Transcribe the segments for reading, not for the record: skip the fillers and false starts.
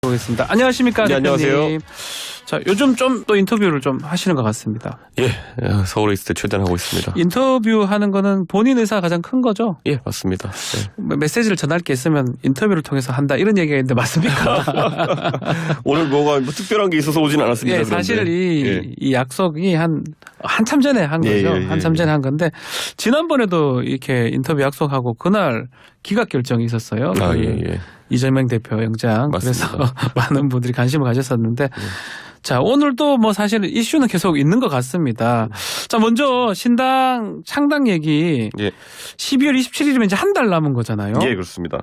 보겠습니다. 안녕하십니까, 네, 대표님. 안녕하세요. 자, 요즘 좀 또 인터뷰를 좀 하시는 것 같습니다. 예, 서울에 있을 때 최대한 하고 있습니다. 인터뷰하는 거는 본인 의사가 가장 큰 거죠? 예, 맞습니다. 네. 메시지를 전할 게 있으면 인터뷰를 통해서 한다 이런 얘기가 있는데 맞습니까? 오늘 뭐가 뭐 특별한 게 있어서 오진 않았습니다. 예, 사실 이 약속이 한참 전에 한 거죠. 예. 한참 전에 한 건데 지난번에도 이렇게 인터뷰 약속하고 그날 기각 결정이 있었어요. 아, 예. 이재명 대표 영장. 맞습니다. 그래서 많은 분들이 관심을 가졌었는데 자, 오늘도 뭐 사실 이슈는 계속 있는 것 같습니다. 자, 먼저 신당 창당 얘기. 예. 12월 27일이면 이제 한 달 남은 거잖아요. 예, 그렇습니다.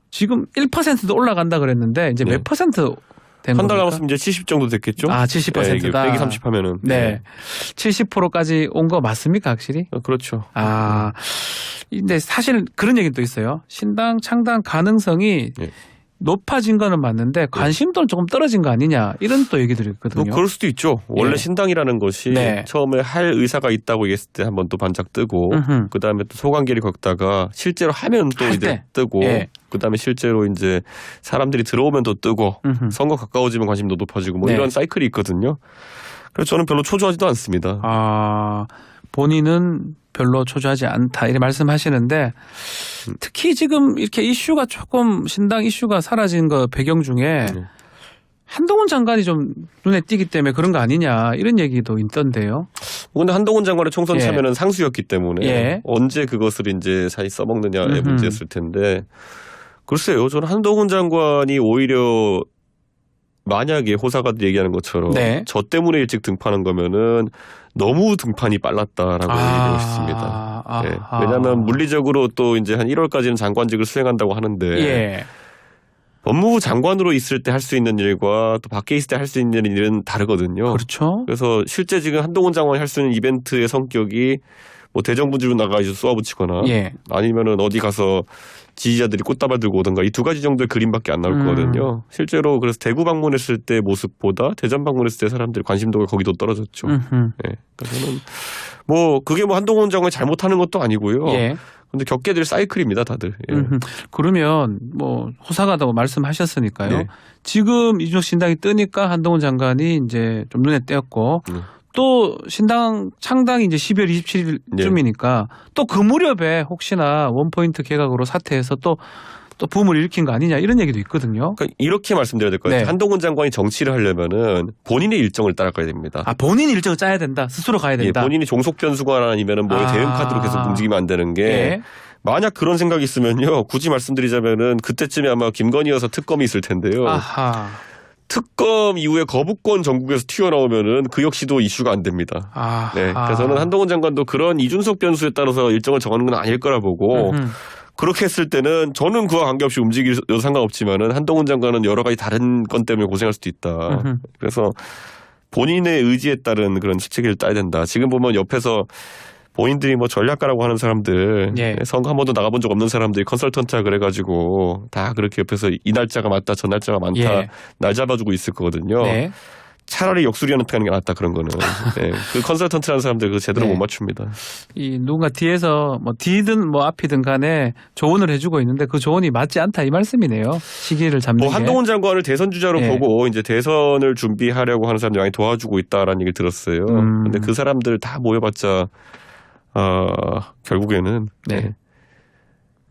지금 1%도 올라간다 그랬는데 이제 몇 퍼센트 된 겁니까? 한 달 남았으면 이제 70 정도 됐겠죠? 아, 70%다. 빼기 30 하면은. 네. 70%까지 온 거 맞습니까, 확실히? 그렇죠. 아. 근데 사실 그런 얘기도 있어요. 신당 창당 가능성이 예. 높아진 거는 맞는데 관심도는 조금 떨어진 거 아니냐 이런 또 얘기들이 있거든요. 뭐 그럴 수도 있죠. 원래 예. 신당이라는 것이 네. 처음에 할 의사가 있다고 얘기했을 때 한번 또 반짝 뜨고 그다음에 또 소관계를 겪다가 실제로 하면 또 할 이제 때. 뜨고 예. 그다음에 실제로 이제 사람들이 들어오면 또 뜨고 선거 가까워지면 관심도 높아지고 뭐 네. 이런 사이클이 있거든요. 그래서 저는 별로 초조하지도 않습니다. 아, 본인은 별로 초조하지 않다 이렇게 말씀하시는데 특히 지금 이렇게 이슈가 조금 신당 이슈가 사라진 거 배경 중에 한동훈 장관이 좀 눈에 띄기 때문에 그런 거 아니냐 이런 얘기도 있던데요. 근데 한동훈 장관의 총선 예. 참여는 상수였기 때문에 예. 언제 그것을 이제 잘 써먹느냐의 문제였을 텐데 글쎄요. 저는 한동훈 장관이 오히려 만약에 호사가들 얘기하는 것처럼 네. 저 때문에 일찍 등판한 거면은 너무 등판이 빨랐다라고 얘기하고 싶습니다. 예. 왜냐하면 물리적으로 또 이제 한 1월까지는 장관직을 수행한다고 하는데 예. 법무부 장관으로 있을 때 할 수 있는 일과 또 밖에 있을 때 할 수 있는 일은 다르거든요. 그렇죠. 그래서 실제 지금 한동훈 장관이 할 수 있는 이벤트의 성격이 뭐 대정부지로 나가서 쏘아붙이거나 예. 아니면은 어디 가서 지지자들이 꽃다발 들고 오든가 이 두 가지 정도의 그림밖에 안 나올 거거든요. 실제로 그래서 대구 방문했을 때 모습보다 대전 방문했을 때 사람들 관심도가 거기도 떨어졌죠. 예. 그래서 저는 뭐 그게 뭐 한동훈 장관이 잘못하는 것도 아니고요. 예. 근데 겪게 될 사이클입니다, 다들. 예. 그러면 뭐 호사가다고 말씀하셨으니까요. 네. 지금 이준석 신당이 뜨니까 한동훈 장관이 이제 좀 눈에 띄었고 또 신당 창당이 이제 12월 27일쯤이니까 또 그 무렵에 혹시나 원포인트 개각으로 사퇴해서 또 붐을 일으킨 거 아니냐 이런 얘기도 있거든요. 그러니까 이렇게 말씀드려야 될 것 같아요. 네. 한동훈 장관이 정치를 하려면은 본인의 일정을 따라가야 됩니다. 아, 본인 일정을 짜야 된다. 스스로 가야 예, 된다. 본인이 종속 변수가 아니면은 뭐 대응 카드로 계속 움직이면 안 되는 게 예. 만약 그런 생각이 있으면요. 굳이 말씀드리자면은 그때쯤에 아마 김건희여서 특검이 있을 텐데요. 아하. 특검 이후에 거부권 전국에서 튀어나오면은 그 역시도 이슈가 안 됩니다. 아하. 네. 그래서 저는 한동훈 장관도 그런 이준석 변수에 따라서 일정을 정하는 건 아닐 거라 보고 그렇게 했을 때는 저는 그와 관계없이 움직여도 상관없지만은 한동훈 장관은 여러 가지 다른 건 때문에 고생할 수도 있다. 그래서 본인의 의지에 따른 그런 시책을 따야 된다. 지금 보면 옆에서 본인들이 뭐 전략가라고 하는 사람들, 예. 선거 한 번도 나가본 적 없는 사람들이 컨설턴트라 그래가지고 다 그렇게 옆에서 이 날짜가 맞다, 저 날짜가 많다, 예. 날 잡아주고 있을 거거든요. 네. 차라리 역수리하는 게 낫다 그런 거는. 네. 그 컨설턴트라는 사람들 그 제대로 네. 못 맞춥니다. 이 누군가 뒤에서 뭐 뒤든 뭐 앞이든 간에 조언을 해주고 있는데 그 조언이 맞지 않다 이 말씀이네요. 시기를 잡는 뭐 게. 한동훈 장관을 대선 주자로 예. 보고 이제 대선을 준비하려고 하는 사람들이 많이 도와주고 있다라는 얘기를 들었어요. 근데 그 사람들 다 모여봤자 결국에는 네.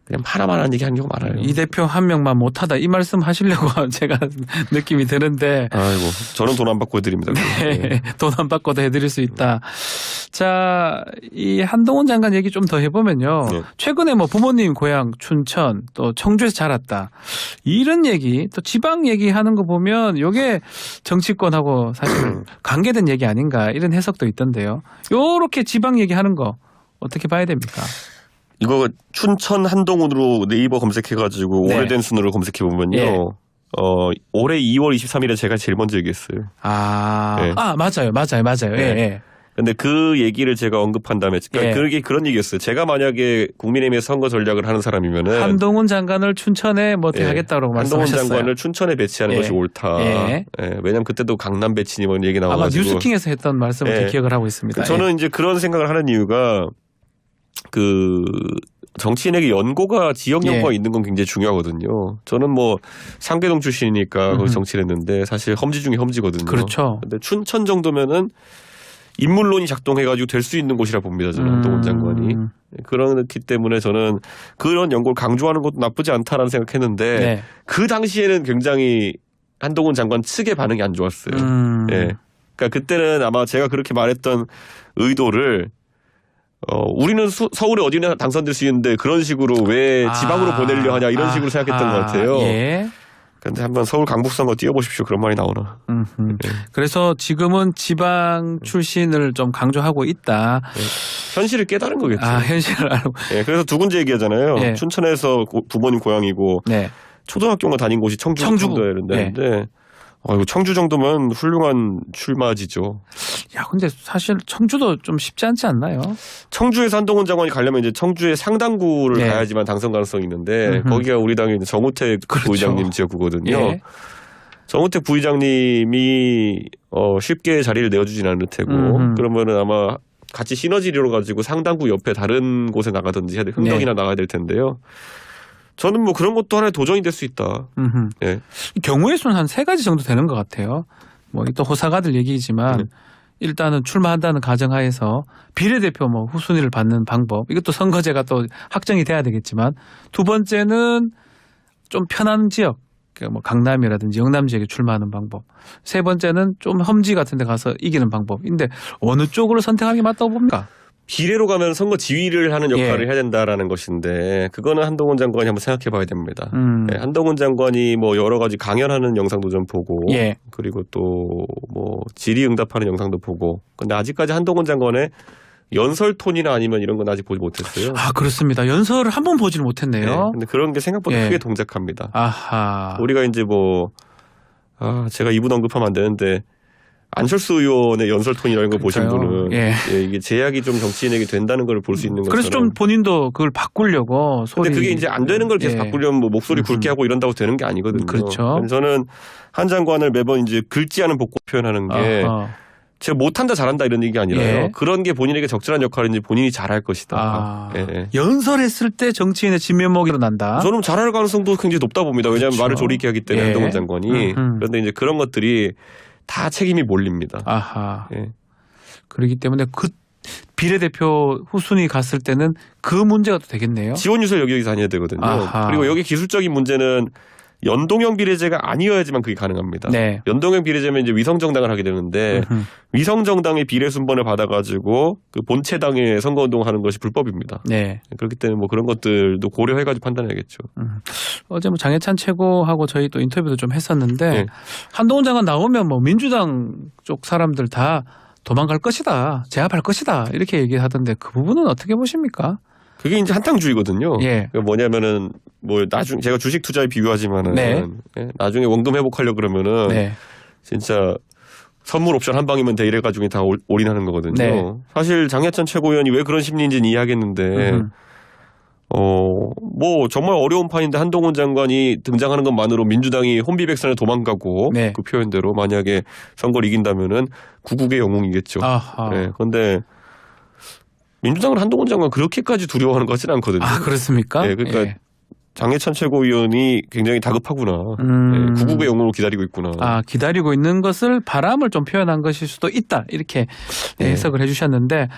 그냥 하나만한 얘기 하는 경우가 많아요. 이 대표 한 명만 못하다 이 말씀 하시려고 제가 느낌이 드는데 아이고 저는 돈 안 받고 해드립니다. 네. 돈 안 받고도 해드릴 수 있다. 자, 이 한동훈 장관 얘기 좀 더 해보면요. 네. 최근에 뭐 부모님 고향 춘천 또 청주에서 자랐다 이런 얘기 또 지방 얘기하는 거 보면 이게 정치권하고 사실 관계된 얘기 아닌가 이런 해석도 있던데요. 요렇게 지방 얘기하는 거 어떻게 봐야 됩니까? 이거 춘천 한동훈으로 네이버 검색해가지고 네. 오래된 순으로 검색해보면요. 예. 올해 2월 23일에 제가 제일 먼저 얘기했어요. 아, 네. 맞아요. 예, 네. 예. 근데 그 얘기를 제가 언급한 다음에 그러니까 예. 그게 그런 얘기였어요. 제가 만약에 국민의힘의 선거 전략을 하는 사람이면은 한동훈 장관을 춘천에 뭐 어떻게 하겠다고 한동훈 말씀하셨어요. 장관을 춘천에 배치하는 예. 것이 옳다. 예. 왜냐하면 그때도 강남 배치니 뭐 얘기 아마 나와가지고 뉴스킹에서 했던 말씀을 예. 기억을 하고 있습니다. 저는 이제 그런 생각을 하는 이유가 그 정치인에게 연고가 지역 연고가 예. 있는 건 굉장히 중요하거든요. 저는 뭐 상계동 출신이니까 거기 정치를 했는데 사실 험지 중에 험지거든요. 그렇죠. 근데 춘천 정도면은 인물론이 작동해가지고 될 수 있는 곳이라 봅니다. 저는 한동훈 장관이. 그렇기 때문에 저는 그런 연고를 강조하는 것도 나쁘지 않다라는 생각했는데 네. 그 당시에는 굉장히 한동훈 장관 측의 반응이 안 좋았어요. 예. 그러니까 그때는 아마 제가 그렇게 말했던 의도를 우리는 서울에 어디나 당선될 수 있는데 그런 식으로 왜 지방으로 보내려 하냐 이런 식으로 생각했던 것 같아요. 예. 근데 한번 서울 강북선거 뛰어보십시오. 그런 말이 나오나. 네. 그래서 지금은 지방 출신을 좀 강조하고 있다. 네. 현실을 깨달은 거겠죠. 현실을 알고. 네, 그래서 두 군데 얘기하잖아요. 네. 춘천에서 부모님 고향이고 네. 초등학교만 다닌 곳이 청주고 이런데 이거 청주 정도면 훌륭한 출마지죠. 야, 근데 사실 청주도 좀 쉽지 않지 않나요? 청주에서 한동훈 장관이 가려면 이제 청주의 상당구를 네. 가야지만 당선 가능성이 있는데 거기가 우리 당의 정우택 그렇죠. 부의장님 지역구거든요. 예. 정우택 부의장님이 쉽게 자리를 내어주진 않을 테고 그러면은 아마 같이 시너지를 이뤄가지고 상당구 옆에 다른 곳에 나가든지 흥덕이나 나가야 될 텐데요. 저는 뭐 그런 것도 하나의 도전이 될 수 있다. 예. 경우의 수는 한 3가지 정도 되는 것 같아요. 뭐 또 호사가들 얘기지만 일단은 출마한다는 가정하에서 비례대표 뭐 후순위를 받는 방법. 이것도 선거제가 또 확정이 돼야 되겠지만 두 번째는 좀 편한 지역. 뭐 강남이라든지 영남 지역에 출마하는 방법. 세 번째는 좀 험지 같은 데 가서 이기는 방법인데 어느 쪽으로 선택하는 게 맞다고 봅니까? 비례로 가면 선거 지휘를 하는 역할을 예. 해야 된다라는 것인데 그거는 한동훈 장관이 한번 생각해 봐야 됩니다. 네, 한동훈 장관이 뭐 여러 가지 강연하는 영상도 좀 보고 예. 그리고 또 뭐 질의응답하는 영상도 보고 근데 아직까지 한동훈 장관의 연설 톤이나 아니면 이런 건 아직 보지 못했어요. 아, 그렇습니다. 연설을 한 번 보지를 못했네요. 네, 근데 그런 게 생각보다 예. 크게 동작합니다. 아하. 우리가 이제 제가 이분 언급하면 안 되는데 안철수 의원의 연설 톤이나 이런 거 보신 분은 예. 이게 제약이 좀 정치인에게 된다는 걸 볼 수 있는 것처럼. 그래서 좀 본인도 그걸 바꾸려고 소리. 근데 그게 이제 안 되는 걸 계속 예. 바꾸려면 뭐 목소리 굵게 하고 이런다고 되는 게 아니거든요. 그렇죠. 저는 한 장관을 매번 이제 긁지 않은 복고 표현하는 게 아하. 제가 못한다 잘한다 이런 얘기가 아니라요. 예. 그런 게 본인에게 적절한 역할인지 본인이 잘할 것이다. 아. 예. 연설했을 때 정치인의 진면목이 일어난다. 저는 잘할 가능성도 굉장히 높다 봅니다. 왜냐하면 그렇죠. 말을 조리 있게 하기 때문에 예. 한동훈 장관이. 그런데 이제 그런 것들이 다 책임이 몰립니다. 아하. 예. 그렇기 때문에 그 비례대표 후순위 갔을 때는 그 문제가 또 되겠네요. 지원 유세 여기 다녀야 되거든요. 아하. 그리고 여기 기술적인 문제는 연동형 비례제가 아니어야지만 그게 가능합니다. 네. 연동형 비례제면 이제 위성정당을 하게 되는데 위성정당의 비례 순번을 받아가지고 그 본체당의 선거운동하는 것이 불법입니다. 네. 그렇기 때문에 뭐 그런 것들도 고려해가지고 판단해야겠죠. 어제 뭐 장해찬 최고하고 저희 또 인터뷰도 좀 했었는데 네. 한동훈 장관 나오면 뭐 민주당 쪽 사람들 다 도망갈 것이다, 제압할 것이다 이렇게 얘기하던데 그 부분은 어떻게 보십니까? 그게 이제 한탕주의거든요. 예. 그러니까 뭐냐면은 뭐 나중 제가 주식 투자에 비유하지만은 네. 예, 나중에 원금 회복하려 그러면은 네. 진짜 선물 옵션 한 방이면 돼 이래가지고 다 올인하는 거거든요. 네. 사실 장해찬 최고위원이 왜 그런 심리인지는 이해하겠는데 뭐 정말 어려운 판인데 한동훈 장관이 등장하는 것만으로 민주당이 혼비백산에 도망가고 네. 그 표현대로 만약에 선거를 이긴다면은 구국의 영웅이겠죠. 아하. 네, 그런데 민주당은 한동훈 장관 그렇게까지 두려워하는 것 같지는 않거든요. 아, 그렇습니까? 네, 그러니까 예. 장해찬 최고위원이 굉장히 다급하구나. 네, 구국의 영웅을 기다리고 있구나. 아, 기다리고 있는 것을 바람을 좀 표현한 것일 수도 있다. 이렇게 네. 해석을 해주셨는데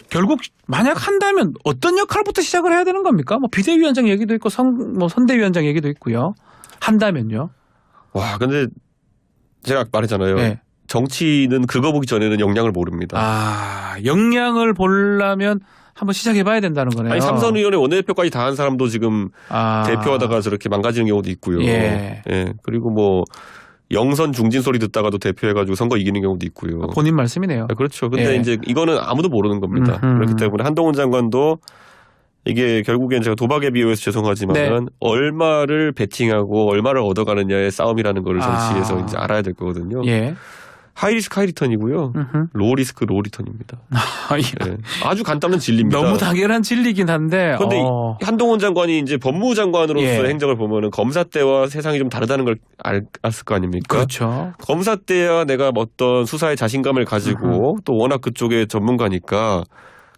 결국 만약 한다면 어떤 역할부터 시작을 해야 되는 겁니까? 뭐 비대위원장 얘기도 있고 선대위원장 얘기도 있고요. 한다면요. 와, 근데 제가 말했잖아요. 네. 정치는 그거 보기 전에는 역량을 모릅니다. 아, 역량을 보려면 한번 시작해봐야 된다는 거네요. 아니 삼선 의원의 원내대표까지 다 한 사람도 지금 아. 대표하다가 저렇게 망가지는 경우도 있고요. 예. 그리고 뭐 영선 중진 소리 듣다가도 대표해가지고 선거 이기는 경우도 있고요. 본인 말씀이네요. 아, 그렇죠. 근데 예. 이제 이거는 아무도 모르는 겁니다. 그렇기 때문에 한동훈 장관도 이게 결국엔 제가 도박에 비유해서 죄송하지만 네. 얼마를 베팅하고 얼마를 얻어가느냐의 싸움이라는 걸 정치에서 이제 알아야 될 거거든요. 예. 하이리스크 하이리턴이고요. 로우리스크 로우리턴입니다. 네. 아주 간단한 진리입니다. 너무 당연한 진리긴 한데. 그런데 한동훈 장관이 이제 법무장관으로서 예. 행정을 보면은 검사 때와 세상이 좀 다르다는 걸 알았을 거 아닙니까? 그렇죠. 검사 때야 내가 어떤 수사에 자신감을 가지고 또 워낙 그쪽의 전문가니까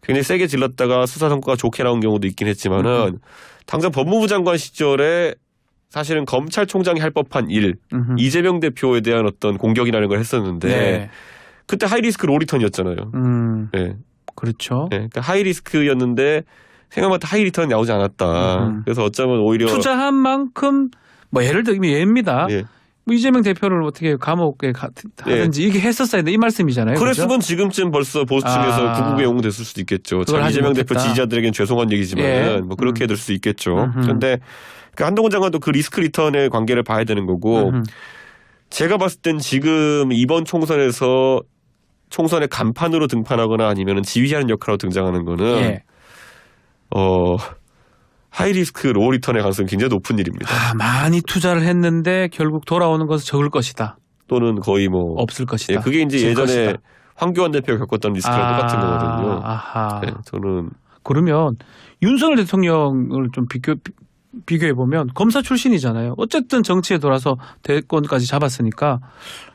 굉장히 세게 질렀다가 수사 성과가 좋게 나온 경우도 있긴 했지만은 당장 법무부 장관 시절에 사실은 검찰총장이 할 법한 일, 이재명 대표에 대한 어떤 공격이라는 걸 했었는데 네. 그때 하이리스크 로리턴이었잖아요. 네. 그렇죠. 네. 그러니까 하이리스크였는데 생각보다 하이리턴이 나오지 않았다. 그래서 어쩌면 오히려 투자한 만큼 뭐 예를 들면 예입니다. 예. 뭐 이재명 대표를 어떻게 감옥에 하든지 이게 했었어야 돼 이 말씀이잖아요. 그랬으면 그렇죠? 지금쯤 벌써 보수 측에서 구국에 용됐을 수도 있겠죠. 참 이재명 대표 지지자들에겐 죄송한 얘기지만 예. 뭐 그렇게 될 수도 있겠죠. 그런데 그 한동훈 장관도 그 리스크 리턴의 관계를 봐야 되는 거고 제가 봤을 땐 지금 이번 총선에서 총선의 간판으로 등판하거나 아니면 지휘하는 역할로 등장하는 거는 예. 하이리스크 로우리턴의 가능성이 굉장히 높은 일입니다. 많이 투자를 했는데 결국 돌아오는 것은 적을 것이다. 또는 거의 뭐 없을 것이다. 예, 그게 이제 예전에 것이다. 황교안 대표가 겪었던 리스크랑 똑같은 거거든요. 아하. 네, 저는 그러면 윤석열 대통령을 좀 비교해 보면 검사 출신이잖아요. 어쨌든 정치에 돌아서 대권까지 잡았으니까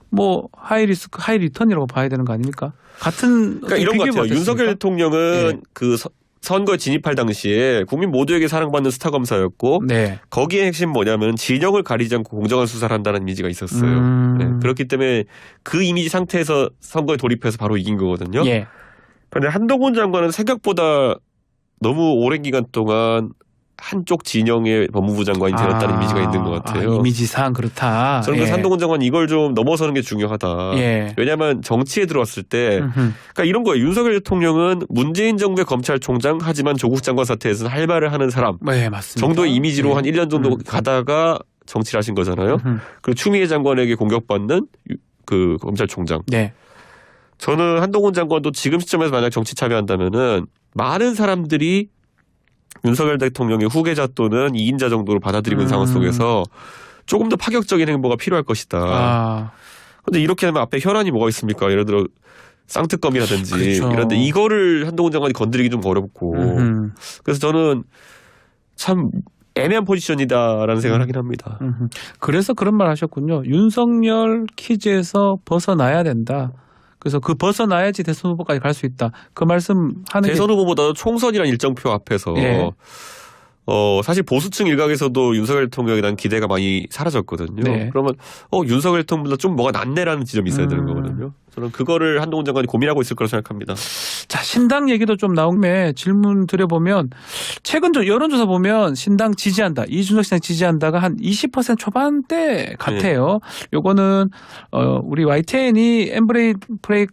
뭐 하이리스크 하이리턴이라고 봐야 되는 거 아닙니까? 같은 그러니까 이런 것 같아요. 윤석열 대통령은 예. 그 선거에 진입할 당시에 국민 모두에게 사랑받는 스타 검사였고 네. 거기에 핵심 뭐냐면 진영을 가리지 않고 공정한 수사를 한다는 이미지가 있었어요. 네, 그렇기 때문에 그 이미지 상태에서 선거에 돌입해서 바로 이긴 거거든요. 예. 그런데 한동훈 장관은 생각보다 너무 오랜 기간 동안 한쪽 진영의 법무부 장관이 되었다는 이미지가 있는 것 같아요. 이미지상 그렇다. 저는 그래서 한동훈 장관 이걸 좀 넘어서는 게 중요하다. 예. 왜냐하면 정치에 들어왔을 때 그러니까 이런 거예요. 윤석열 대통령은 문재인 정부의 검찰총장 하지만 조국 장관 사태에서는 할 말을 하는 사람 네, 맞습니다. 정도의 이미지로 예. 한 1년 정도 가다가 정치를 하신 거잖아요. 그리고 추미애 장관에게 공격받는 그 검찰총장. 네. 저는 한동훈 장관도 지금 시점에서 만약 정치 참여한다면은 많은 사람들이 윤석열 대통령의 후계자 또는 2인자 정도로 받아들이는 상황 속에서 조금 더 파격적인 행보가 필요할 것이다. 그런데 이렇게 하면 앞에 혈안이 뭐가 있습니까? 예를 들어 쌍특검이라든지 그렇죠. 이런데 이거를 한동훈 장관이 건드리기 좀 어렵고 그래서 저는 참 애매한 포지션이다라는 생각을 하긴 합니다. 그래서 그런 말 하셨군요. 윤석열 퀴즈에서 벗어나야 된다. 그래서 그 벗어나야지 대선 후보까지 갈 수 있다. 그 말씀 하는 대선 후보보다도 총선이란 일정표 앞에서 예. 사실 보수층 일각에서도 윤석열 대통령에 대한 기대가 많이 사라졌거든요. 네. 그러면 윤석열 대통령보다 좀 뭐가 낫네라는 지점이 있어야 되는 거거든요. 저는 그거를 한동훈 장관이 고민하고 있을 거라고 생각합니다. 자, 신당 얘기도 좀 나오면 질문 드려보면 최근 여론조사 보면 신당 지지한다. 이준석 시장 지지한다가 한 20% 초반대 같아요. 요거는 우리 YTN이 엠브레이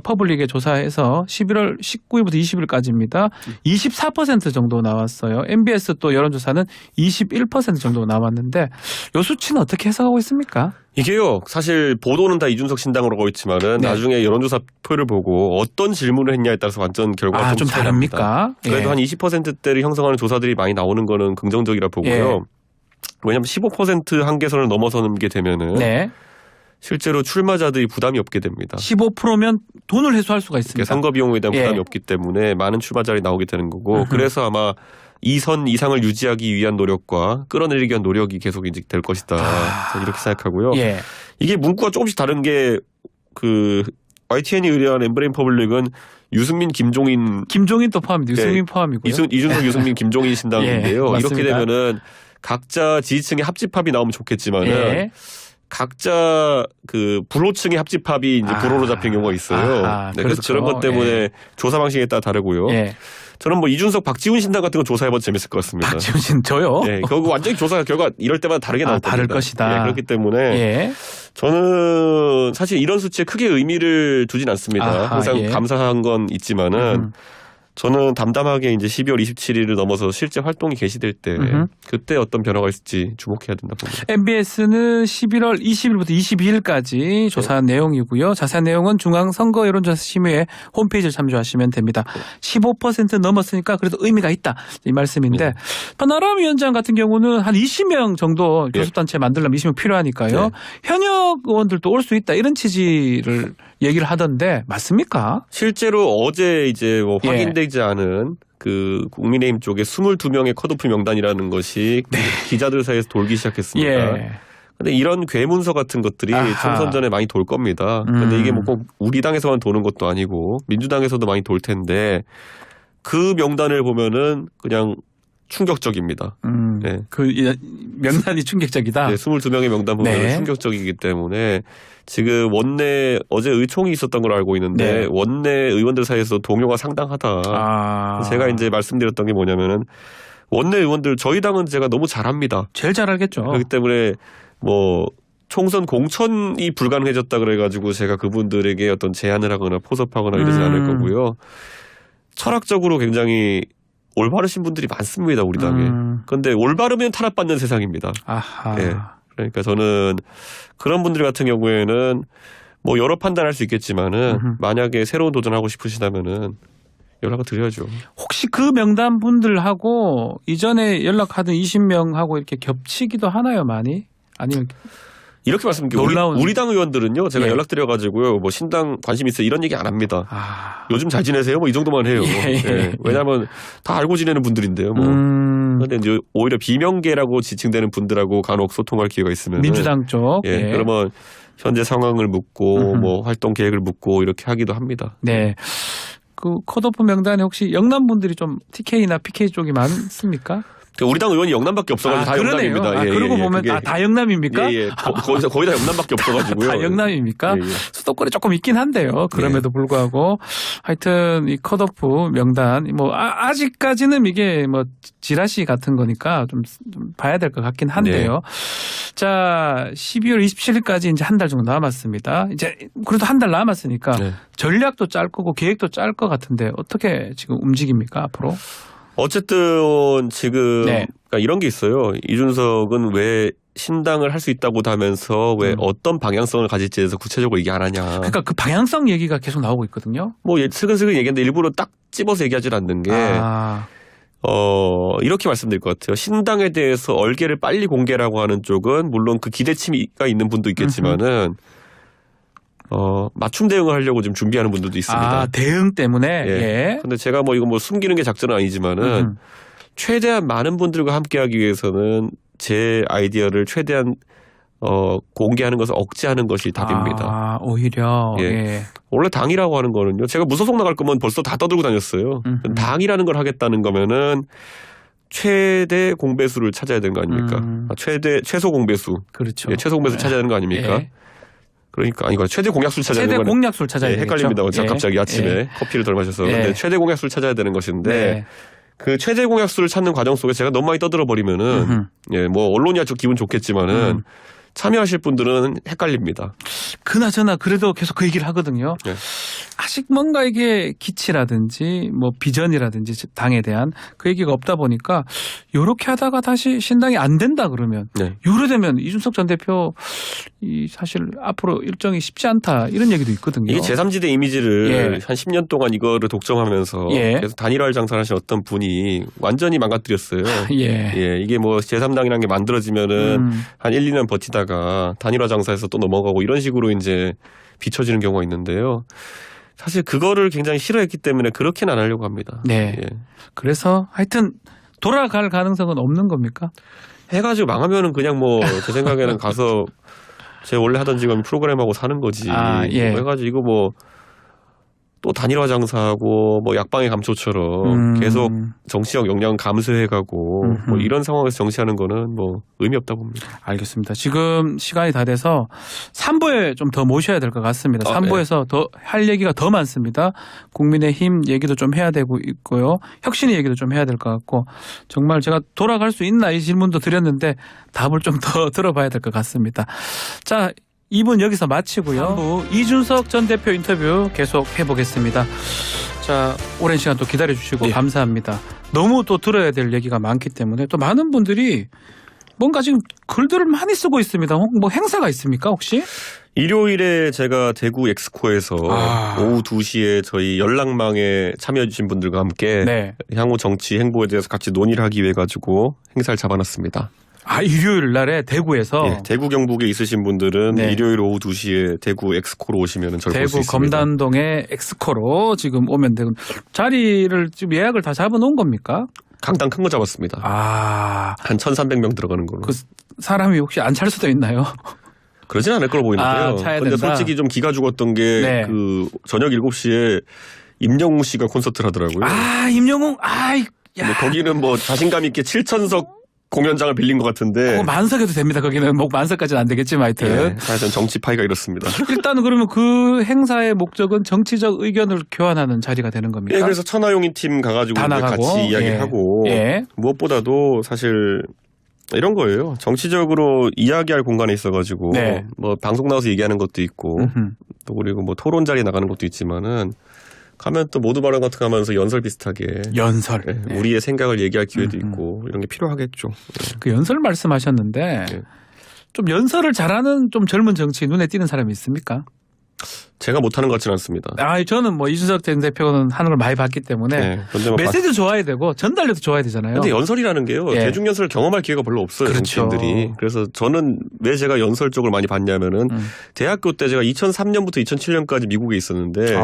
퍼블릭에 조사해서 11월 19일부터 20일까지입니다. 24% 정도 나왔어요. MBS 또 여론조사는 21% 정도 나왔는데 이 수치는 어떻게 해석하고 있습니까? 이게요. 사실 보도는 다 이준석 신당으로 가고 있지만은 네. 나중에 여론조사 표를 보고 어떤 질문을 했냐에 따라서 완전 결과가 좀 다릅니까? 그래도 한 20%대를 형성하는 조사들이 많이 나오는 거는 긍정적이라 보고요. 예. 왜냐하면 15% 한계선을 넘어서는 게 되면은 네. 실제로 출마자들이 부담이 없게 됩니다. 15%면 돈을 회수할 수가 있습니다. 선거 비용에 대한 부담이 예. 없기 때문에 많은 출마자들이 나오게 되는 거고 그래서 아마 이 선 이상을 유지하기 위한 노력과 끌어내리기 위한 노력이 계속 이제 될 것이다. 저는 이렇게 생각하고요. 예. 이게 문구가 조금씩 다른 게 그 YTN이 의뢰한 엠브레인 퍼블릭은 유승민, 김종인 또 포함입니다. 유승민 포함이고요. 이준석, 유승민, 김종인 신당인데요. 예, 이렇게 맞습니다. 되면은 각자 지지층의 합집합이 나오면 좋겠지만은 예. 각자 그 불호층의 합집합이 이제 불호로 잡힌 경우가 있어요. 네, 그래서 그렇죠. 그런 것 때문에 예. 조사 방식에 따라 다르고요. 예. 저는 뭐 이준석, 박지훈 신당 같은 거 조사해봐도 재밌을 것 같습니다. 박지훈 씨 저요? 네, 결국 완전히 조사 결과 이럴 때마다 다르게 나올 겁니다. 다를 것이다. 네, 그렇기 때문에 예. 저는 사실 이런 수치에 크게 의미를 두진 않습니다. 아하, 항상 예. 감사한 건 있지만은 저는 담담하게 이제 12월 27일을 넘어서 실제 활동이 개시될 때 그때 어떤 변화가 있을지 주목해야 된다 봅니다. MBS는 11월 20일부터 22일까지 조사한 내용이고요. 자세한 내용은 중앙선거여론조사심의회 홈페이지를 참조하시면 됩니다. 15% 넘었으니까 그래도 의미가 있다 이 말씀인데 나람 위원장 같은 경우는 한 20명 정도 교섭단체 만들려면 20명 필요하니까요. 현역 의원들도 올 수 있다 이런 취지를 얘기를 하던데 맞습니까? 실제로 어제 이제 뭐 예. 확인되지 않은 그 국민의힘 쪽에 22명의 컷오프 명단이라는 것이 기자들 사이에서 돌기 시작했습니다. 예. 근데 이런 괴문서 같은 것들이 총선 전에 많이 돌 겁니다. 근데 이게 뭐 꼭 우리 당에서만 도는 것도 아니고 민주당에서도 많이 돌 텐데 그 명단을 보면은 그냥 충격적입니다. 네. 그 명단이 충격적이다. 네, 22명의 명단 보면 네. 충격적이기 때문에 지금 원내 어제 의총이 있었던 걸 알고 있는데 네. 원내 의원들 사이에서 동요가 상당하다. 제가 이제 말씀드렸던 게 뭐냐면은 원내 의원들 저희 당은 제가 너무 잘합니다. 제일 잘 알겠죠. 그렇기 때문에 뭐 총선 공천이 불가능해졌다 그래가지고 제가 그분들에게 어떤 제안을 하거나 포섭하거나 이러지 않을 거고요. 철학적으로 굉장히 올바르신 분들이 많습니다, 우리 당에. 그런데 올바르면 탄압받는 세상입니다. 아하. 예. 그러니까 저는 그런 분들 같은 경우에는 뭐 여러 판단할 수 있겠지만은 만약에 새로운 도전하고 싶으시다면은 연락을 드려야죠. 혹시 그 명단 분들하고 이전에 연락하던 20명하고 이렇게 겹치기도 하나요, 많이? 아니면 이렇게 말씀드릴게요. 놀라운... 우리 당 의원들은요, 제가 예. 연락드려가지고요, 뭐 신당 관심 있어요 이런 얘기 안 합니다. 요즘 잘 지내세요? 뭐 이 정도만 해요. 예. 왜냐하면 다 알고 지내는 분들인데요. 뭐. 그런데 이제 오히려 비명계라고 지칭되는 분들하고 간혹 소통할 기회가 있으면 민주당 쪽. 예. 그러면 현재 상황을 묻고 뭐 활동 계획을 묻고 이렇게 하기도 합니다. 네. 그 컷오프 명단에 혹시 영남 분들이 좀 TK나 PK 쪽이 많습니까? 우리 당 의원이 영남밖에 없어가지고 다 그러네요. 영남입니다. 그러고 보면 다 영남입니까? 예. 거의 다 영남밖에 없어가지고요. 다 영남입니까? 예. 수도권에 조금 있긴 한데요. 그럼에도 불구하고 하여튼 이 컷오프 명단 뭐 아직까지는 이게 뭐 지라시 같은 거니까 좀 봐야 될 것 같긴 한데요. 자, 12월 27일까지 이제 한 달 정도 남았습니다. 이제 그래도 한 달 남았으니까 전략도 짤 거고 계획도 짤 것 같은데 어떻게 지금 움직입니까 앞으로? 어쨌든 지금 그러니까 이런 게 있어요. 이준석은 왜 신당을 할 수 있다고 하면서 왜 어떤 방향성을 가질지에 대해서 구체적으로 얘기 안 하냐. 그러니까 그 방향성 얘기가 계속 나오고 있거든요. 뭐 슬근슬근 얘기했는데 일부러 딱 집어서 얘기하지 않는 게 이렇게 말씀드릴 것 같아요. 신당에 대해서 얼개를 빨리 공개라고 하는 쪽은 물론 그 기대치가 있는 분도 있겠지만은 맞춤 대응을 하려고 지금 준비하는 분들도 있습니다. 대응 때문에? 예. 근데 제가 뭐 이거 뭐 숨기는 게 작전은 아니지만은 최대한 많은 분들과 함께 하기 위해서는 제 아이디어를 최대한 공개하는 것을 억제하는 것이 답입니다. 오히려. 예. 원래 당이라고 하는 거는요. 제가 무소속 나갈 거면 벌써 다 떠들고 다녔어요. 당이라는 걸 하겠다는 거면은 최대 공배수를 찾아야 되는 거 아닙니까? 최소 공배수. 그렇죠. 예, 최소 공배수 찾아야 되는 거 아닙니까? 예. 그러니까 아니 최대 공약수를 찾아야 되는 최대 공약수를 찾아야 되는 거죠. 헷갈립니다. 갑자기 아침에 커피를 덜 마셔서. 근데 최대 공약수를 찾아야 되는 것인데 그 최대 공약수를 찾는 과정 속에 제가 너무 많이 떠들어 버리면은 뭐 언론이야 좀 기분 좋겠지만은 참여하실 분들은 헷갈립니다. 그나저나 그래도 계속 그 얘기를 하거든요. 아직 뭔가 이게 기치라든지 뭐 비전이라든지 당에 대한 그 얘기가 없다 보니까 요렇게 하다가 다시 신당이 안 된다 그러면 요래 되면 이준석 전 대표 이 사실 앞으로 일정이 쉽지 않다 이런 얘기도 있거든요. 이게 제3지대 이미지를 한 10년 동안 이거를 독점하면서 계속 단일화를 장사하신 어떤 분이 완전히 망가뜨렸어요. 이게 뭐 제3당이라는 게 만들어지면은 한 1, 2년 버티다가 단일화 장사에서 또 넘어가고 이런 식으로 이제 비춰지는 경우가 있는데요. 사실 그거를 굉장히 싫어했기 때문에 그렇게는 안 하려고 합니다. 그래서 하여튼 돌아갈 가능성은 없는 겁니까? 해가지고 망하면은 그냥 뭐 제 생각에는 가서 제 원래 하던 직업 프로그램하고 사는 거지. 뭐 해가지고 이거 뭐 또 단일화 장사하고 뭐 약방의 감초처럼 계속 정치적 역량 감소해가고 뭐 이런 상황에서 정치하는 거는 뭐 의미 없다고 봅니다. 알겠습니다. 지금 시간이 다 돼서 3부에 좀 더 모셔야 될 것 같습니다. 3부에서 더 할 얘기가 더 많습니다. 국민의힘 얘기도 좀 해야 되고 있고요. 혁신의 얘기도 좀 해야 될 것 같고 정말 제가 돌아갈 수 있나 이 질문도 드렸는데 답을 좀 더 들어봐야 될 것 같습니다. 자, 2분 여기서 마치고요. 3부 이준석 전 대표 인터뷰 계속 해보겠습니다. 자, 오랜 시간 또 기다려주시고 감사합니다. 너무 또 들어야 될 얘기가 많기 때문에 또 많은 분들이 뭔가 지금 글들을 많이 쓰고 있습니다. 뭐 행사가 있습니까 혹시? 일요일에 제가 대구 엑스코에서 오후 2시에 저희 연락망에 참여해 주신 분들과 함께 향후 정치 행보에 대해서 같이 논의를 하기 위해 가지고 행사를 잡아놨습니다. 일요일 날에 대구에서? 대구 경북에 있으신 분들은 일요일 오후 2시에 대구 엑스코로 오시면 저를 볼 수 있습니다. 대구 검단동의 엑스코로 지금 오면 되고 자리를 지금 예약을 다 잡아놓은 겁니까? 강당 큰 거 잡았습니다. 한 1,300명 들어가는 걸로. 그 사람이 혹시 안 찰 수도 있나요? 그러진 않을 걸로 보이는데요. 차야 근데 된다. 솔직히 좀 기가 죽었던 게 그 저녁 7시에 임영웅 씨가 콘서트를 하더라고요. 아, 임영웅. 야. 거기는 뭐 자신감 있게 7,000석 공연장을 빌린 것 같은데. 만석해도 됩니다. 거기는 뭐 만석까지는 안 되겠지만 하여튼. 사실은 정치 파이가 이렇습니다. 일단은 그러면 그 행사의 목적은 정치적 의견을 교환하는 자리가 되는 겁니까? 예, 그래서 천하용인 팀 가가지고 다 나가고, 같이 이야기하고 무엇보다도 사실 이런 거예요. 정치적으로 이야기할 공간에 있어가지고 뭐 방송 나와서 얘기하는 것도 있고 또 그리고 뭐 토론 자리 나가는 것도 있지만은 가면 또 모두 발언 같은 거 하면서 연설 비슷하게 연설 우리의 생각을 얘기할 기회도 있고 이런 게 필요하겠죠. 그 연설 말씀하셨는데 좀 연설을 잘하는 좀 젊은 정치 눈에 띄는 사람이 있습니까? 제가 못하는 것 같지는 않습니다. 저는 뭐 이준석 전 대표는 하는 걸 많이 봤기 때문에 메시지도 좋아야 되고 전달력도 좋아야 되잖아요. 근데 연설이라는 게요. 대중 연설을 경험할 기회가 별로 없어요. 그렇죠. 정치인들이. 그래서 저는 왜 제가 연설 쪽을 많이 봤냐면은 대학교 때 제가 2003년부터 2007년까지 미국에 있었는데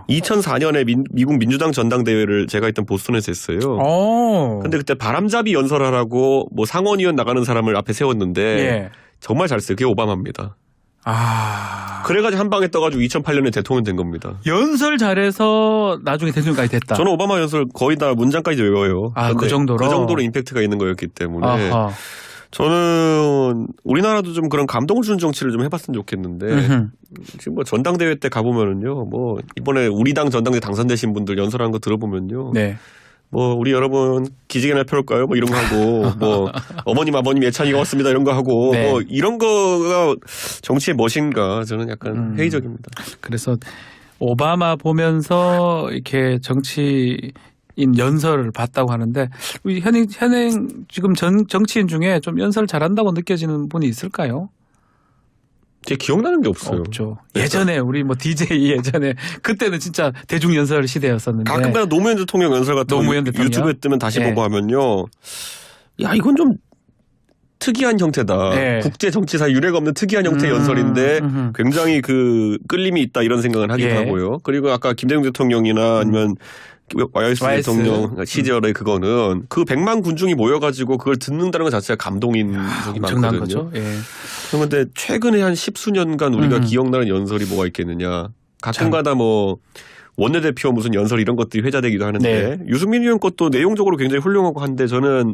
2004년에 미국 민주당 전당대회를 제가 있던 보스턴에서 했어요. 근데 그때 바람잡이 연설하라고 뭐 상원의원 나가는 사람을 앞에 세웠는데 정말 잘했어요. 그게 오바마입니다. 그래가지고 한 방에 떠가지고 2008년에 대통령 된 겁니다. 연설 잘해서 나중에 대통령까지 됐다. 저는 오바마 연설 거의 다 문장까지 외워요. 그 정도로? 그 정도로 임팩트가 있는 거였기 때문에 저는 우리나라도 좀 그런 감동을 주는 정치를 좀 해봤으면 좋겠는데 지금 뭐 전당대회 때 가보면은요, 뭐 이번에 우리 당 전당대 당선되신 분들 연설하는 거 들어보면요. 뭐 우리 여러분 기지개나 펴볼까요? 뭐 이런 거 하고 뭐 어머님 아버님 예찬이가 왔습니다 이런 거 하고 뭐 이런 거가 정치의 멋인가 저는 약간 회의적입니다. 그래서 오바마 보면서 이렇게 정치인 연설을 봤다고 하는데 우리 현행 지금 정치인 중에 좀 연설 잘한다고 느껴지는 분이 있을까요? 제 기억나는 게 없어요. 없죠. 예전에 우리 뭐 DJ 예전에 그때는 진짜 대중 연설 시대였었는데 가끔가다 노무현 대통령 연설 같은 거 유튜브에 뜨면 다시 보고 하면요. 야 이건 좀 특이한 형태다. 국제 정치사 유례가 없는 특이한 형태의 연설인데 굉장히 그 끌림이 있다 이런 생각을 하기도 하고요. 그리고 아까 김대중 대통령이나 아니면 YS 대통령 시절에 그거는 그 100만 군중이 모여가지고 그걸 듣는다는 것 자체가 감동인 적이 많거든요. 거죠. 그런데 최근에 한 10수년간 우리가 기억나는 연설이 뭐가 있겠느냐. 가끔가다 뭐 원내대표 무슨 연설 이런 것들이 회자되기도 하는데 유승민 의원 것도 내용적으로 굉장히 훌륭하고 한데 저는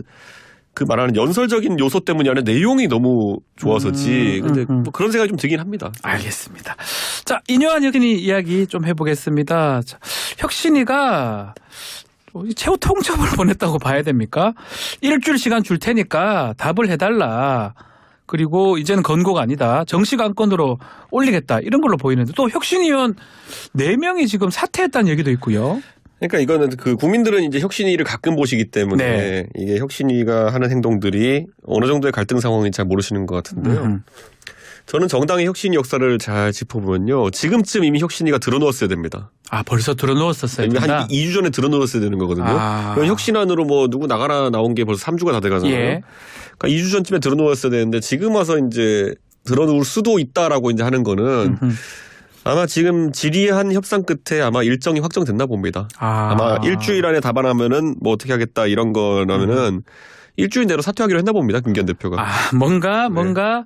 그 말하는 연설적인 요소 때문이 아니라 내용이 너무 좋아서지. 근데 뭐 그런 생각이 좀 들긴 합니다. 알겠습니다. 자, 인요한 혁신이 이야기 좀 해보겠습니다. 자, 혁신이가 최후 통첩을 보냈다고 봐야 됩니까? 일주일 시간 줄 테니까 답을 해달라. 그리고 이제는 건고가 아니다. 정식 안건으로 올리겠다. 이런 걸로 보이는데 또 혁신위원 4명이 지금 사퇴했다는 얘기도 있고요. 그러니까 이거는 그 국민들은 이제 혁신위를 가끔 보시기 때문에 이게 혁신위가 하는 행동들이 어느 정도의 갈등 상황인지 잘 모르시는 것 같은데요. 저는 정당의 혁신 역사를 잘 짚어보면요. 지금쯤 이미 혁신위가 들어놓았어야 됩니다. 벌써 들어놓았었어요. 한 2주 전에 들어놓았어야 되는 거거든요. 혁신안으로 뭐 누구 나가라 나온 게 벌써 3주가 다 돼가잖아요. 그러니까 2주 전쯤에 들어놓았어야 되는데 지금 와서 이제 들어놓을 수도 있다라고 이제 하는 거는 아마 지금 질의한 협상 끝에 아마 일정이 확정됐나 봅니다. 아마 일주일 안에 답안하면은 뭐 어떻게 하겠다 이런 거라면은 일주일 내로 사퇴하기로 했나 봅니다. 김기현 대표가. 뭔가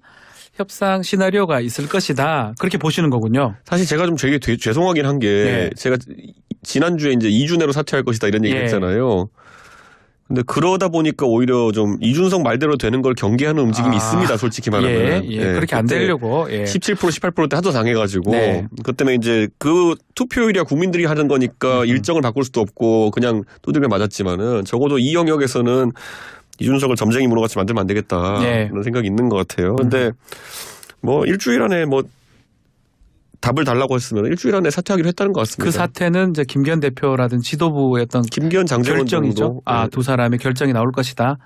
협상 시나리오가 있을 것이다. 그렇게 보시는 거군요. 사실 제가 좀 되게 죄송하긴 한 게 제가 지난주에 이제 2주 내로 사퇴할 것이다 이런 얘기를 했잖아요. 근데 그러다 보니까 오히려 좀 이준석 말대로 되는 걸 경계하는 움직임이 있습니다. 솔직히 말하면. 그렇게 안 되려고. 17% 18%대 하도 당해가지고 그 때문에 이제 그 투표율이야 국민들이 하는 거니까 일정을 바꿀 수도 없고 그냥 두들겨 맞았지만은 적어도 이 영역에서는 이준석을 점쟁이 문어같이 만들면 안 되겠다. 그런 생각이 있는 것 같아요. 근데 뭐 일주일 안에 뭐 답을 달라고 했으면 일주일 안에 사퇴하기로 했다는 것 같습니다. 그 사태는 이제 김기현 대표라든 지도부의 어떤 김기현 장제원 결정이죠. 두 사람의 결정이 나올 것이다.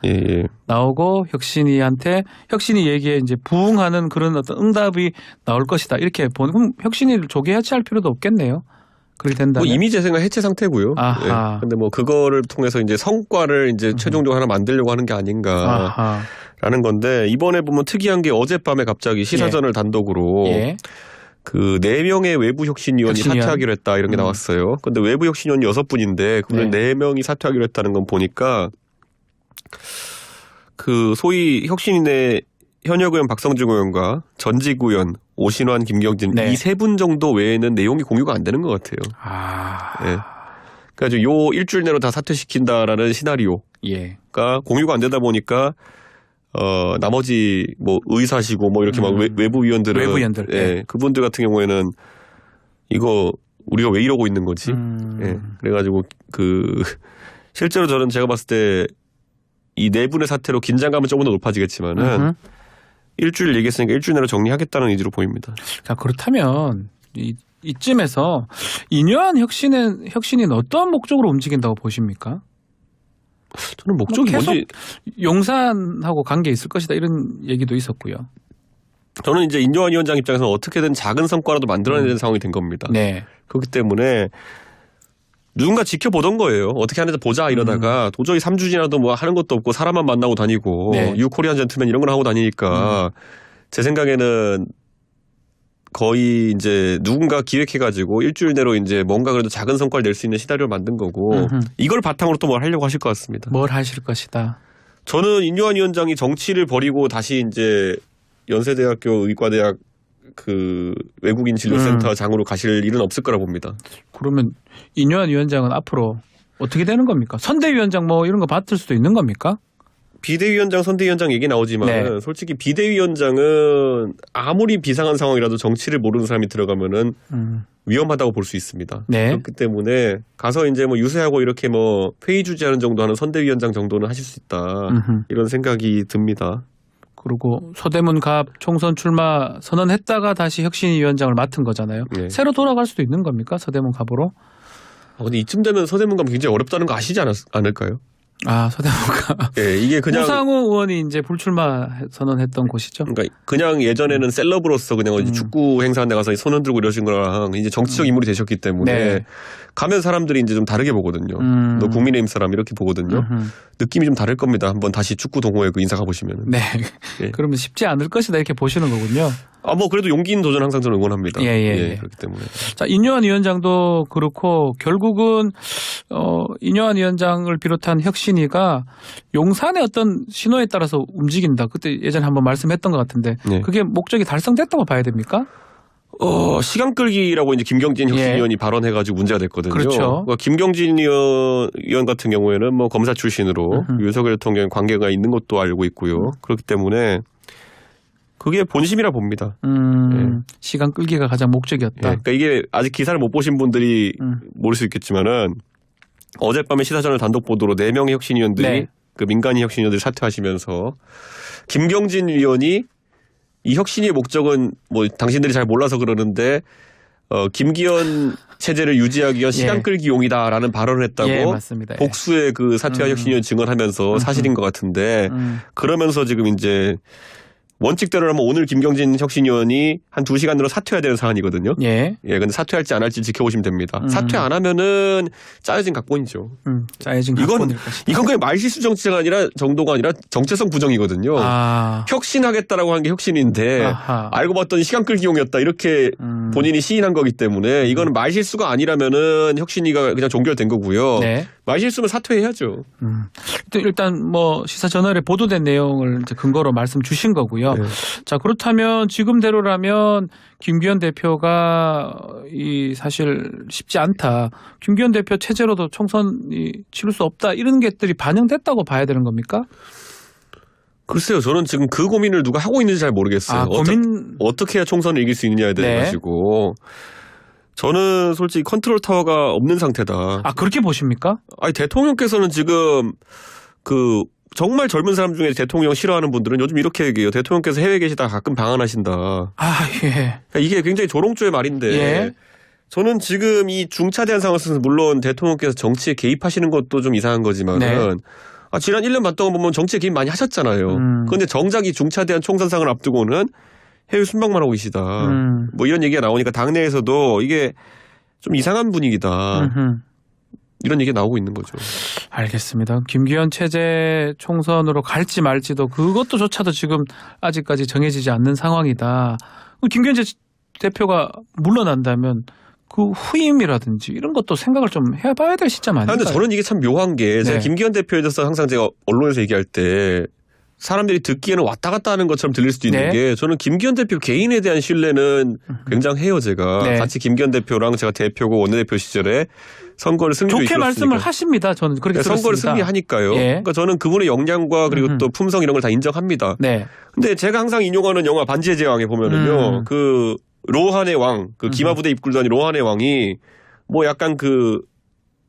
나오고 혁신이 얘기에 이제 부응하는 그런 어떤 응답이 나올 것이다. 이렇게 보는 그럼 혁신이를 조기 해체할 필요도 없겠네요. 그렇게 된다면 뭐 이미 재생은 해체 상태고요. 근데 뭐 그거를 통해서 이제 성과를 이제 최종적으로 하나 만들려고 하는 게 아닌가라는 건데 이번에 보면 특이한 게 어젯밤에 갑자기 시사전을 단독으로 그 4명의 외부 혁신위원이 사퇴하기로 했다 이런 게 나왔어요. 근데 외부 혁신위원이 6분인데 그분들 4명이 사퇴하기로 했다는 건 보니까 그 소위 혁신인의 현역 의원 박성중 의원과 전직 의원 오신환, 김경진 네. 이 세 분 정도 외에는 내용이 공유가 안 되는 것 같아요. 네. 그래서 요 일주일 내로 다 사퇴시킨다라는 시나리오가 예. 공유가 안 되다 보니까 나머지 뭐 의사시고 뭐 이렇게 막 외부위원들은 외부위원들. 예, 그분들 같은 경우에는 이거 우리가 왜 이러고 있는 거지? 예, 그래가지고 실제로 저는 제가 봤을 때 이 네 분의 사태로 긴장감은 조금 더 높아지겠지만은 일주일 얘기했으니까 일주일 내로 정리하겠다는 의지로 보입니다. 자, 그렇다면 이쯤에서 인요한 혁신은 어떠한 목적으로 움직인다고 보십니까? 저는 목적이 계속 뭔지 용산하고 관계 있을 것이다 이런 얘기도 있었고요. 저는 이제 인요한 위원장 입장에서는 어떻게든 작은 성과라도 만들어내는 상황이 된 겁니다. 네. 그렇기 때문에 누군가 지켜보던 거예요. 어떻게 하는지 보자 이러다가 도저히 3주 지나도 뭐 하는 것도 없고 사람만 만나고 다니고 네. 유코리안 젠틀맨 이런 걸 하고 다니니까 제 생각에는 거의 이제 누군가 기획해가지고 일주일 내로 이제 뭔가 그래도 작은 성과를 낼 수 있는 시나리오를 만든 거고 이걸 바탕으로 또 뭘 하려고 하실 것 같습니다. 뭘 하실 것이다. 저는 인요한 위원장이 정치를 버리고 다시 이제 연세대학교 의과대학 외국인 진료센터 장으로 가실 일은 없을 거라 봅니다. 그러면 인요한 위원장은 앞으로 어떻게 되는 겁니까? 선대위원장 뭐 이런 거 맡을 수도 있는 겁니까? 비대위원장, 선대위원장 얘기 나오지만 네. 솔직히 비대위원장은 아무리 비상한 상황이라도 정치를 모르는 사람이 들어가면은 위험하다고 볼 수 있습니다. 네. 그렇기 때문에 가서 이제 뭐 유세하고 이렇게 뭐 회의 주재하는 정도 하는 선대위원장 정도는 하실 수 있다. 이런 생각이 듭니다. 그리고 서대문 갑 총선 출마 선언했다가 다시 혁신위원장을 맡은 거잖아요. 네. 새로 돌아갈 수도 있는 겁니까? 서대문 갑으로? 근데 이쯤 되면 서대문 가면 굉장히 어렵다는 거 아시지 않을까요? 아, 서대문 갑. 예, 이게 그냥 우상호 의원이 이제 불출마 선언했던 곳이죠. 그러니까 그냥 예전에는 셀럽으로서 그냥 어디 축구 행사한 데 가서 손 흔들고 이러신 거랑 이제 정치적 인물이 되셨기 때문에 네. 가면 사람들이 이제 좀 다르게 보거든요. 너 국민의힘 사람 이렇게 보거든요. 느낌이 좀 다를 겁니다. 한번 다시 축구 동호회 인사 가보시면은. 네. 예. 그러면 쉽지 않을 것이다 이렇게 보시는 거군요. 뭐 그래도 용기 있는 도전 항상 저는 응원합니다. 예. 그렇기 때문에. 자, 인요한 위원장도 그렇고 결국은 인요한 위원장을 비롯한 혁신위가 용산의 어떤 신호에 따라서 움직인다. 그때 예전에 한번 말씀했던 것 같은데 네. 그게 목적이 달성됐다고 봐야 됩니까? 시간 끌기라고 이제 김경진 혁신위원이 발언해가지고 문제가 됐거든요. 그렇죠. 그러니까 김경진 의원 같은 경우에는 뭐 검사 출신으로 윤석열 대통령 관계가 있는 것도 알고 있고요. 그렇기 때문에 그게 본심이라 봅니다. 시간 끌기가 가장 목적이었다. 그러니까 이게 아직 기사를 못 보신 분들이 모를 수 있겠지만은 어젯밤에 시사저널 단독 보도로 4명의 혁신위원들이 네. 그 민간인 혁신위원들이 사퇴하시면서 김경진 위원이 이 혁신의 목적은 뭐 당신들이 잘 몰라서 그러는데 김기현 체제를 유지하기 위한 시간 끌기용이다라는 발언을 했다고 예, 맞습니다. 복수의 그 사퇴한 혁신위원 증언하면서 사실인 것 같은데 그러면서 지금 이제 원칙대로라면 오늘 김경진 혁신위원이 한 2시간 내로 사퇴해야 되는 사안이거든요. 예. 근데 사퇴할지 안 할지 지켜보시면 됩니다. 사퇴 안 하면은 짜여진 각본이죠. 짜여진 각본일 것이다. 이건 그냥 말실수 정도가 아니라 정체성 부정이거든요. 혁신하겠다라고 한 게 혁신인데 알고 봤더니 시간 끌기용이었다 이렇게 본인이 시인한 거기 때문에 이거는 말실수가 아니라면은 혁신위가 그냥 종결된 거고요. 네. 말실수면 사퇴해야죠. 일단 뭐 시사저널에 보도된 내용을 이제 근거로 말씀 주신 거고요. 네. 자, 그렇다면 지금대로라면 김기현 대표가 사실 쉽지 않다. 김기현 대표 체제로도 총선이 치를 수 없다. 이런 것들이 반영됐다고 봐야 되는 겁니까? 글쎄요. 저는 지금 그 고민을 누가 하고 있는지 잘 모르겠어요. 어떻게 해야 총선을 이길 수 있느냐에 대해 가지고. 저는 솔직히 컨트롤 타워가 없는 상태다. 그렇게 보십니까? 아니, 대통령께서는 지금 정말 젊은 사람 중에 대통령 싫어하는 분들은 요즘 이렇게 얘기해요. 대통령께서 해외에 계시다가 가끔 방한하신다. 예. 그러니까 이게 굉장히 조롱조의 말인데. 예. 저는 지금 이 중차대한 상황에서 물론 대통령께서 정치에 개입하시는 것도 좀 이상한 거지만은 네. 지난 1년 반 동안 보면 정치에 개입 많이 하셨잖아요. 그런데 정작 이 중차대한 총선상을 앞두고는 해외 순방만 하고 계시다. 뭐 이런 얘기가 나오니까 당내에서도 이게 좀 이상한 분위기다. 이런 얘기가 나오고 있는 거죠. 알겠습니다. 김기현 체제 총선으로 갈지 말지도 그것도조차도 지금 아직까지 정해지지 않는 상황이다. 김기현 대표가 물러난다면 그 후임이라든지 이런 것도 생각을 좀 해봐야 될 시점 아닌가요? 그런데 저는 이게 참 묘한 게 제가 김기현 대표에 대해서 항상 제가 언론에서 얘기할 때 사람들이 듣기에는 왔다 갔다 하는 것처럼 들릴 수도 있는 네. 게 저는 김기현 대표 개인에 대한 신뢰는 굉장해요. 제가 네. 같이 김기현 대표랑 제가 대표고 원내대표 시절에 선거를 승리로 좋게 말씀을 하십니다. 저는 그렇게 들었습니다. 선거를 승리하니까요. 예. 그러니까 저는 그분의 역량과 그리고 또 품성 이런 걸 다 인정합니다. 네. 근데 제가 항상 인용하는 영화 반지의 제왕에 보면은요. 그 로한의 왕, 그 기마부대 입굴단이 로한의 왕이 뭐 약간 그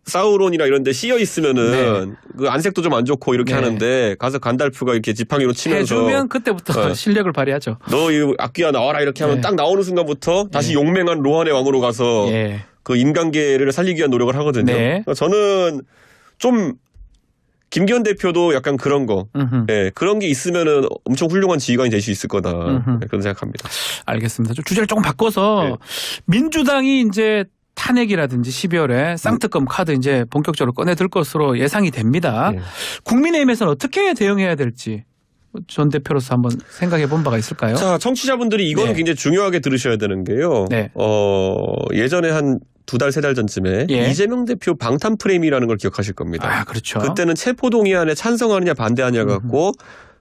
사우론이나 이런 데 씌여 있으면은 네. 그 안색도 좀 안 좋고 이렇게 네. 하는데 가서 간달프가 이렇게 지팡이로 치면서 해주면 그때부터 실력을 발휘하죠. 너 이 악귀야 나와라 이렇게 하면 네. 딱 나오는 순간부터 다시 용맹한 로한의 왕으로 가서 예. 그 인간계를 살리기 위한 노력을 하거든요. 네. 그러니까 저는 좀 김기현 대표도 약간 그런 거, 예, 그런 게 있으면은 엄청 훌륭한 지휘관이 될 수 있을 거다. 네, 그런 생각합니다. 알겠습니다. 좀 주제를 조금 바꿔서 네. 민주당이 이제 탄핵이라든지 12월에 쌍특검 카드 이제 본격적으로 꺼내들 것으로 예상이 됩니다. 네. 국민의힘에서는 어떻게 대응해야 될지 전 대표로서 한번 생각해 본 바가 있을까요? 자, 청취자분들이 이거는 네. 굉장히 중요하게 들으셔야 되는 게요. 네. 예전에 한 2달, 3달 전쯤에 예. 이재명 대표 방탄 프레임이라는 걸 기억하실 겁니다. 아, 그렇죠. 그때는 체포동의안에 찬성하느냐 반대하느냐 갖고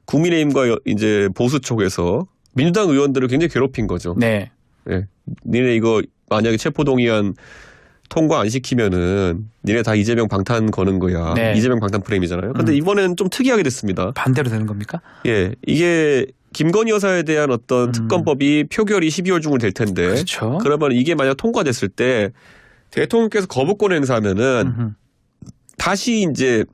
국민의힘과 이제 보수 쪽에서 민주당 의원들을 굉장히 괴롭힌 거죠. 네. 예. 니네 이거 만약에 체포동의안 통과 안 시키면은 니네 다 이재명 방탄 거는 거야. 네. 이재명 방탄 프레임이잖아요. 근데 이번에는 좀 특이하게 됐습니다. 반대로 되는 겁니까? 예. 이게 김건희 여사에 대한 어떤 특검법이 표결이 12월 중으로 될 텐데. 그렇죠. 그러면 이게 만약 통과됐을 때 대통령께서 거부권 행사하면은 다시 이제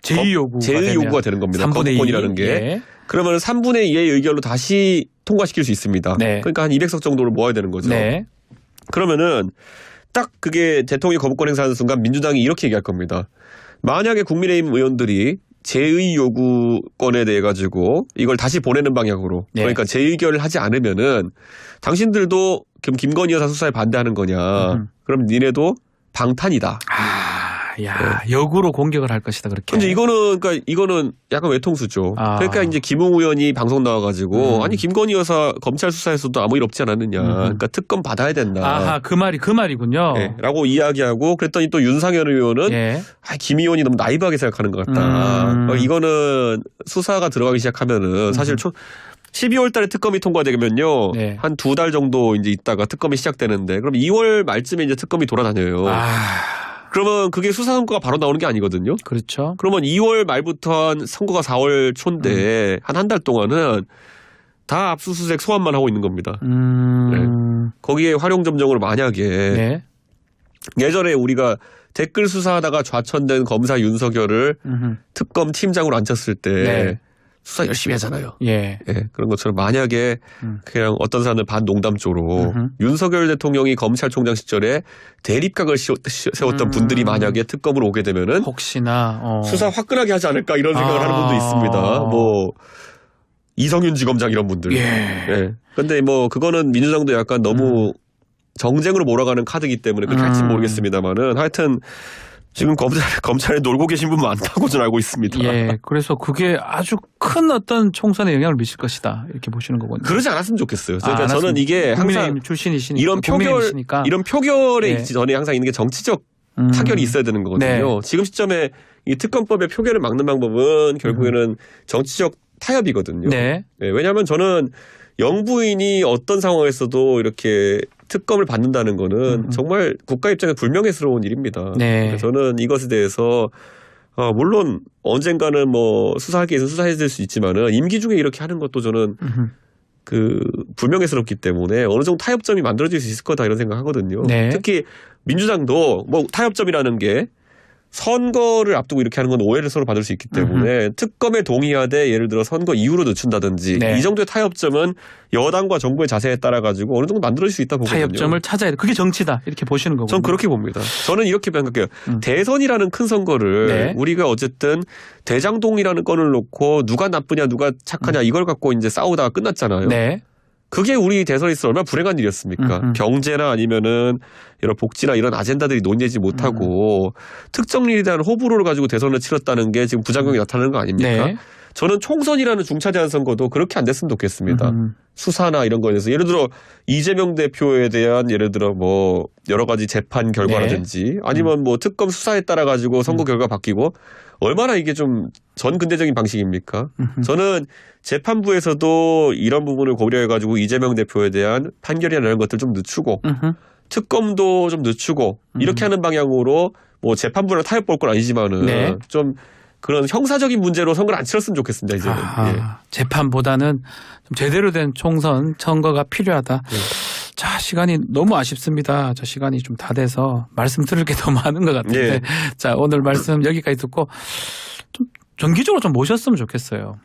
제2 요구가 되는 겁니다. 거부권이라는 게. 예. 그러면 3분의 2의 의결로 다시 통과시킬 수 있습니다. 네. 그러니까 한 200석 정도를 모아야 되는 거죠. 네. 그러면은 딱 그게 대통령이 거부권 행사하는 순간 민주당이 이렇게 얘기할 겁니다. 만약에 국민의힘 의원들이 재의 요구권에 대해 가지고 이걸 다시 보내는 방향으로 네. 그러니까 재의결을 하지 않으면은 당신들도 그럼 김건희 여사 수사에 반대하는 거냐. 그럼 니네도 방탄이다. 야, 역으로 공격을 할 것이다 그렇게. 근데 이거는 약간 외통수죠. 아. 그러니까 이제 김웅 의원이 방송 나와가지고 아니 김건희 여사 검찰 수사에서도 아무 일 없지 않았느냐. 그러니까 특검 받아야 된다. 아하, 그 말이군요. 네, 라고 이야기하고 그랬더니 또 윤상현 의원은 예. 김 의원이 너무 나이브하게 생각하는 것 같다. 이거는 수사가 들어가기 시작하면은 사실 12월 달에 특검이 통과되면요. 네. 한 2달 정도 이제 있다가 특검이 시작되는데 그럼 2월 말쯤에 이제 특검이 돌아다녀요. 그러면 그게 수사 성과가 바로 나오는 게 아니거든요. 그렇죠. 그러면 2월 말부터 한 선거가 4월 초인데 한 달 동안은 다 압수수색 소환만 하고 있는 겁니다. 네. 거기에 활용점정으로 만약에 네. 예전에 우리가 댓글 수사하다가 좌천된 검사 윤석열을 특검 팀장으로 앉혔을 때 네. 수사 열심히 하잖아요. 예. 예, 그런 것처럼 만약에 그냥 어떤 사람들 반농담조로 윤석열 대통령이 검찰총장 시절에 대립각을 세웠던 분들이 만약에 특검으로 오게 되면은 혹시나 수사 화끈하게 하지 않을까 이런 생각을 하는 분도 있습니다. 뭐 이성윤 지검장 이런 분들. 예. 근데 뭐 그거는 민주당도 약간 너무 정쟁으로 몰아가는 카드이기 때문에 그렇게 할지는 모르겠습니다만은 하여튼 지금 검찰에 놀고 계신 분 많다고 저는 알고 있습니다. 예. 그래서 그게 아주 큰 어떤 총선에 영향을 미칠 것이다. 이렇게 보시는 거군요. 그러지 않았으면 좋겠어요. 그러니까 안 저는 않았으면 이게 항상 국민의힘 출신이시니까 이런 표결에 네. 있기 전에 항상 있는 게 정치적 타결이 있어야 되는 거거든요. 네. 지금 시점에 이 특검법의 표결을 막는 방법은 결국에는 정치적 타협이거든요. 네. 네, 왜냐하면 저는 영부인이 어떤 상황에서도 이렇게 특검을 받는다는 거는 정말 국가 입장에 불명예스러운 일입니다. 네. 그래서 저는 이것에 대해서 물론 언젠가는 뭐 수사할 게 있으면 수사해야 수 있지만은 임기 중에 이렇게 하는 것도 저는 그 불명예스럽기 때문에 어느 정도 타협점이 만들어질 수 있을 거다 이런 생각하거든요. 네. 특히 민주당도 뭐 타협점이라는 게 선거를 앞두고 이렇게 하는 건 오해를 서로 받을 수 있기 때문에 특검에 동의하되 예를 들어 선거 이후로 늦춘다든지 네. 이 정도의 타협점은 여당과 정부의 자세에 따라 가지고 어느 정도 만들어질 수 있다 보거든요. 타협점을 찾아야 돼. 그게 정치다. 이렇게 보시는 거군요. 전 그렇게 봅니다. 저는 이렇게 생각해요. 대선이라는 큰 선거를 네. 우리가 어쨌든 대장동이라는 건을 놓고 누가 나쁘냐 누가 착하냐 이걸 갖고 이제 싸우다가 끝났잖아요. 네. 그게 우리 대선에 있어 얼마나 불행한 일이었습니까? 경제나 아니면은 이런 복지나 이런 아젠다들이 논의되지 못하고 특정 일에 대한 호불호를 가지고 대선을 치렀다는 게 지금 부작용이 나타나는 거 아닙니까? 네. 저는 총선이라는 중차대한 선거도 그렇게 안 됐으면 좋겠습니다. 수사나 이런 거에 대해서 예를 들어 이재명 대표에 대한 예를 들어 뭐 여러 가지 재판 결과라든지 아니면 뭐 특검 수사에 따라 가지고 선거 결과 바뀌고 얼마나 이게 좀 전근대적인 방식입니까? 저는 재판부에서도 이런 부분을 고려해 가지고 이재명 대표에 대한 판결이나 이런 것들 좀 늦추고 특검도 좀 늦추고 이렇게 하는 방향으로 뭐 재판부랑 타협 볼 건 아니지만은 네. 좀 그런 형사적인 문제로 선거를 안 치렀으면 좋겠습니다. 이제는. 예. 재판보다는 좀 제대로 된 총선 선거가 필요하다. 자, 시간이 너무 아쉽습니다. 저 시간이 좀 다 돼서 말씀 들을 게 더 많은 것 같은데. 예. 자, 오늘 말씀 여기까지 듣고 좀 정기적으로 좀 모셨으면 좋겠어요.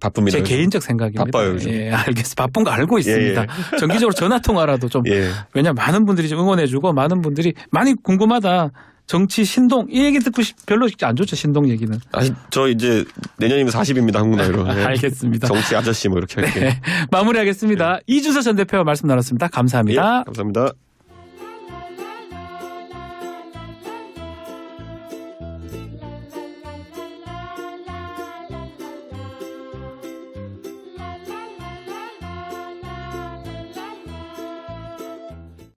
바쁩니다. 제 요즘. 개인적 생각입니다. 바빠요, 요즘. 예, 알겠습니다. 바쁜 거 알고 있습니다. 예. 정기적으로 전화 통화라도 좀. 예. 왜냐하면 많은 분들이 좀 응원해주고 많은 분들이 많이 궁금하다. 정치 신동 이 얘기 듣고 별로 안 좋죠. 신동 얘기는. 아니, 저 이제 내년이면 40입니다. 한국 나이로. 예. 알겠습니다. 정치 아저씨 뭐 이렇게 할게요. 네, 마무리하겠습니다. 이준석 전 대표와 말씀 나눴습니다. 감사합니다. 예, 감사합니다.